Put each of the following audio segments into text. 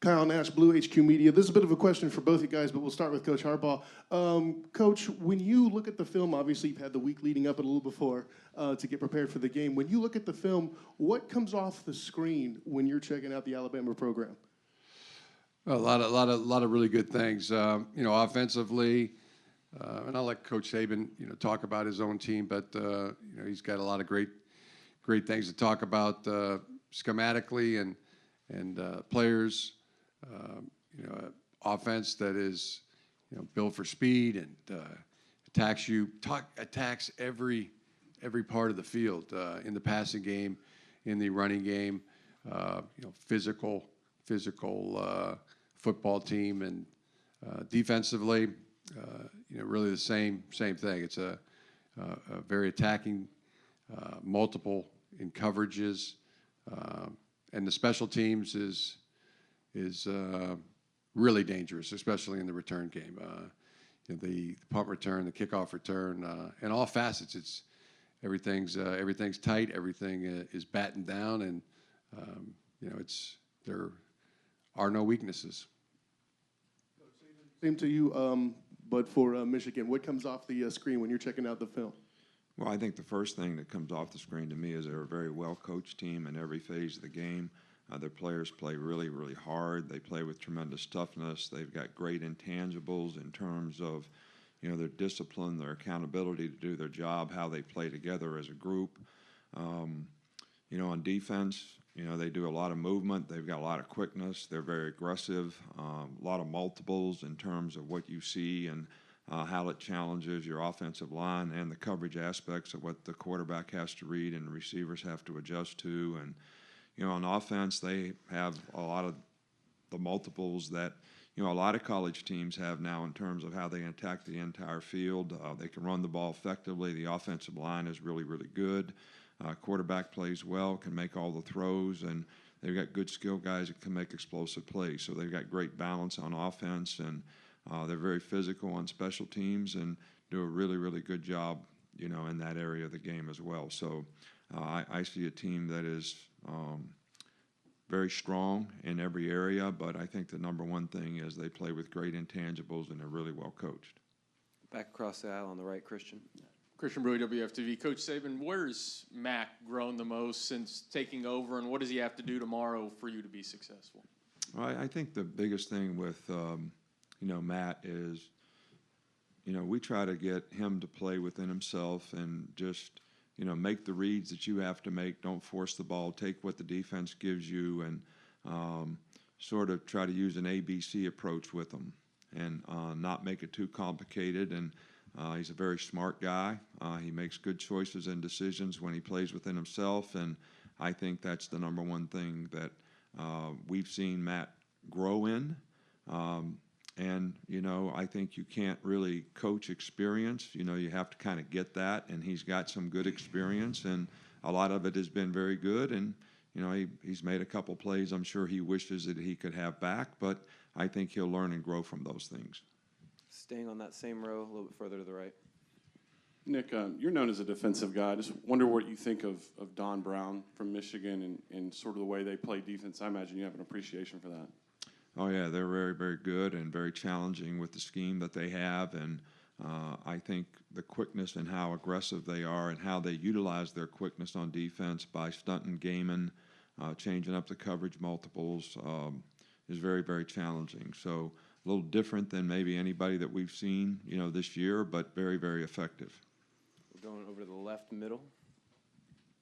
Kyle Nash, Blue HQ Media. This is a bit of a question for both you guys, but we'll start with Coach Harbaugh. Coach, when you look at the film, obviously you've had the week leading up and a little before to get prepared for the game. When you look at the film, what comes off the screen when you're checking out the Alabama program? A lot of really good things. Offensively, and I'll let Coach Saban, talk about his own team, but he's got a lot of great things to talk about schematically and players. Offense that is, built for speed and attacks every part of the field in the passing game, in the running game. Physical football team, and defensively, really the same thing. It's a very attacking, multiple in coverages, and the special teams is really dangerous, especially in the return game. The punt return, the kickoff return, and all facets. It's everything's tight. Everything is battened down, and there are no weaknesses. Same to you, but for Michigan, what comes off the screen when you're checking out the film? Well, I think the first thing that comes off the screen to me is they're a very well-coached team in every phase of the game. Their players play really, really hard. They play with tremendous toughness. They've got great intangibles in terms of, their discipline, their accountability to do their job, how they play together as a group. On defense, they do a lot of movement. They've got a lot of quickness. They're very aggressive, a lot of multiples in terms of what you see and how it challenges your offensive line and the coverage aspects of what the quarterback has to read and the receivers have to adjust to. And, on offense, they have a lot of the multiples that, a lot of college teams have now in terms of how they attack the entire field. They can run the ball effectively. The offensive line is really, really good. Quarterback plays well, can make all the throws, and they've got good skill guys that can make explosive plays. So they've got great balance on offense, and they're very physical on special teams and do a really, really good job, in that area of the game as well. So I see a team that is very strong in every area, but I think the number one thing is they play with great intangibles and they're really well coached. Back across the aisle on the right, Christian. Christian Brewer, WFTV. Coach Saban, where's Mac grown the most since taking over, and what does he have to do tomorrow for you to be successful? Well, I think the biggest thing with, Matt is, we try to get him to play within himself and just, make the reads that you have to make. Don't force the ball. Take what the defense gives you and sort of try to use an ABC approach with them and not make it too complicated. And he's a very smart guy. He makes good choices and decisions when he plays within himself, and I think that's the number one thing that we've seen Matt grow in. And, I think you can't really coach experience. You have to kind of get that, and he's got some good experience, and a lot of it has been very good. And, he's made a couple plays I'm sure he wishes that he could have back, but I think he'll learn and grow from those things. Staying on that same row, a little bit further to the right. Nick, you're known as a defensive guy. I just wonder what you think of Don Brown from Michigan and sort of the way they play defense. I imagine you have an appreciation for that. Oh, yeah, they're very, very good and very challenging with the scheme that they have. And I think the quickness and how aggressive they are and how they utilize their quickness on defense by stunting Gaiman, changing up the coverage multiples is very, very challenging. So a little different than maybe anybody that we've seen, this year, but very, very effective. We're going over to the left middle.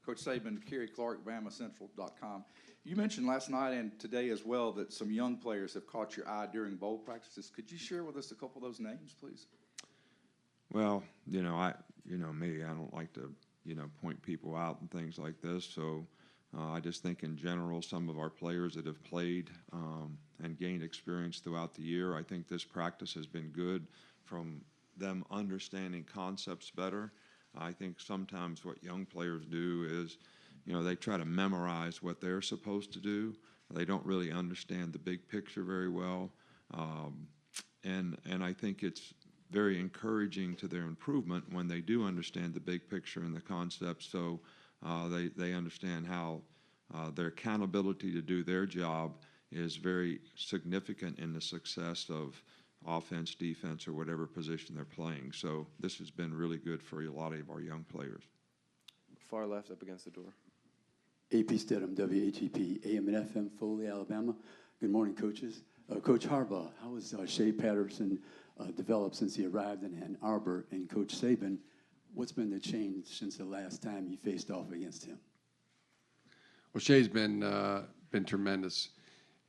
Coach Saban, Kerry Clark, BamaCentral.com. You mentioned last night and today as well that some young players have caught your eye during bowl practices. Could you share with us a couple of those names, please? Well, me, I don't like to, point people out and things like this. So I just think in general, some of our players that have played and gained experience throughout the year, I think this practice has been good from them understanding concepts better. I think sometimes what young players do is, they try to memorize what they're supposed to do. They don't really understand the big picture very well. And I think it's very encouraging to their improvement when they do understand the big picture and the concepts. So they understand how their accountability to do their job is very significant in the success of offense, defense, or whatever position they're playing. So this has been really good for a lot of our young players. Far left up against the door. AP Stidham, WHEP, AM and FM, Foley, Alabama. Good morning, coaches. Coach Harbaugh, how has Shea Patterson developed since he arrived in Ann Arbor? And Coach Saban, what's been the change since the last time you faced off against him? Well, Shea's been tremendous.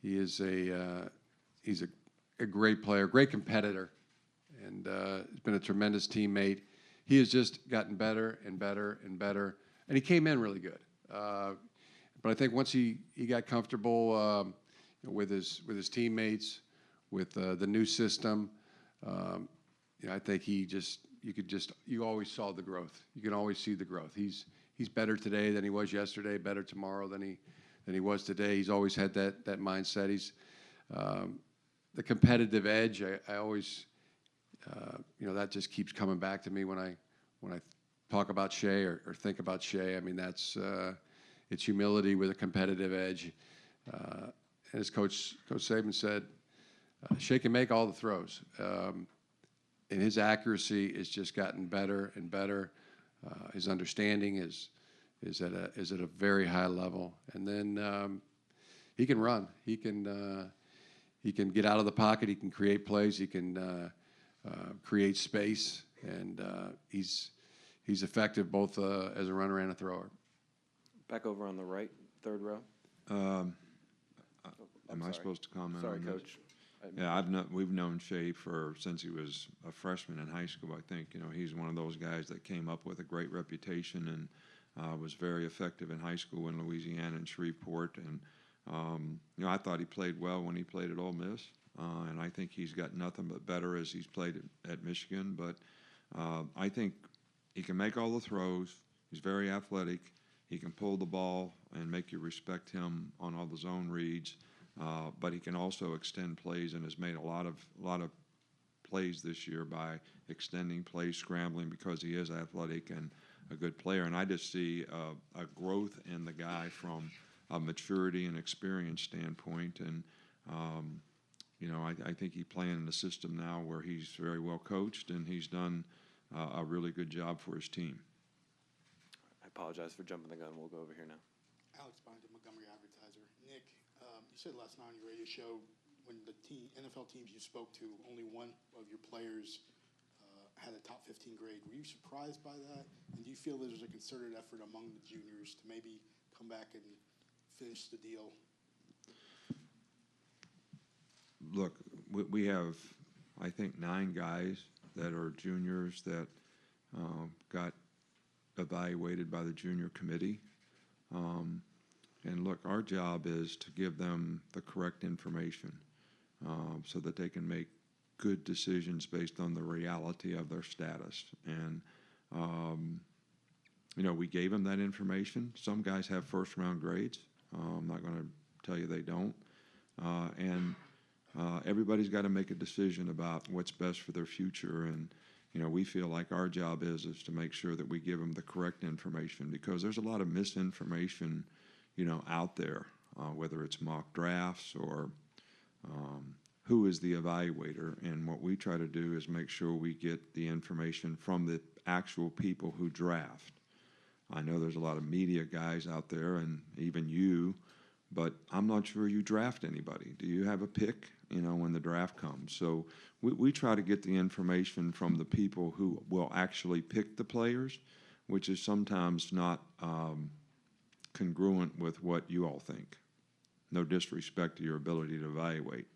He's a great player, great competitor, and he's been a tremendous teammate. He has just gotten better and better and better, and he came in really good. But I think once he got comfortable with his teammates, with the new system, I think you always saw the growth. You can always see the growth. He's better today than he was yesterday, better tomorrow than he was today. He's always had that mindset. He's the competitive edge. I always, that just keeps coming back to me when I talk about Shea or think about Shea. I mean, that's it's humility with a competitive edge. And as Coach Saban said, Shea can make all the throws, and his accuracy has just gotten better and better. His understanding is at a very high level, and then he can run. He can get out of the pocket. He can create plays. He can create space, and he's effective both as a runner and a thrower. Back over on the right, third row. Am I sorry. supposed to comment Sorry, on this? Coach. Yeah, we've known Shea since he was a freshman in high school. I think he's one of those guys that came up with a great reputation and was very effective in high school in Louisiana and Shreveport. And I thought he played well when he played at Ole Miss, and I think he's got nothing but better as he's played at Michigan. But I think he can make all the throws. He's very athletic. He can pull the ball and make you respect him on all the zone reads. But he can also extend plays and has made a lot of plays this year by extending plays, scrambling, because he is athletic and a good player. And I just see a growth in the guy from a maturity and experience standpoint. And I think he's playing in a system now where he's very well coached and he's done a really good job for his team. I apologize for jumping the gun. We'll go over here now. Alex Bond, Montgomery Advertiser. Nick, you said last night on your radio show when the NFL teams you spoke to, only one of your players had a top 15 grade. Were you surprised by that? And do you feel there's a concerted effort among the juniors to maybe come back and finish the deal? Look, we have, I think, 9 guys that are juniors that got evaluated by the junior committee. And look, our job is to give them the correct information so that they can make good decisions based on the reality of their status. And, we gave them that information. Some guys have first-round grades. I'm not going to tell you they don't. And everybody's got to make a decision about what's best for their future. And, we feel like our job is to make sure that we give them the correct information, because there's a lot of misinformation out there, whether it's mock drafts or who is the evaluator. And what we try to do is make sure we get the information from the actual people who draft. I know there's a lot of media guys out there, and even you, but I'm not sure you draft anybody. Do you have a pick, when the draft comes? So we try to get the information from the people who will actually pick the players, which is sometimes not congruent with what you all think. No disrespect to your ability to evaluate.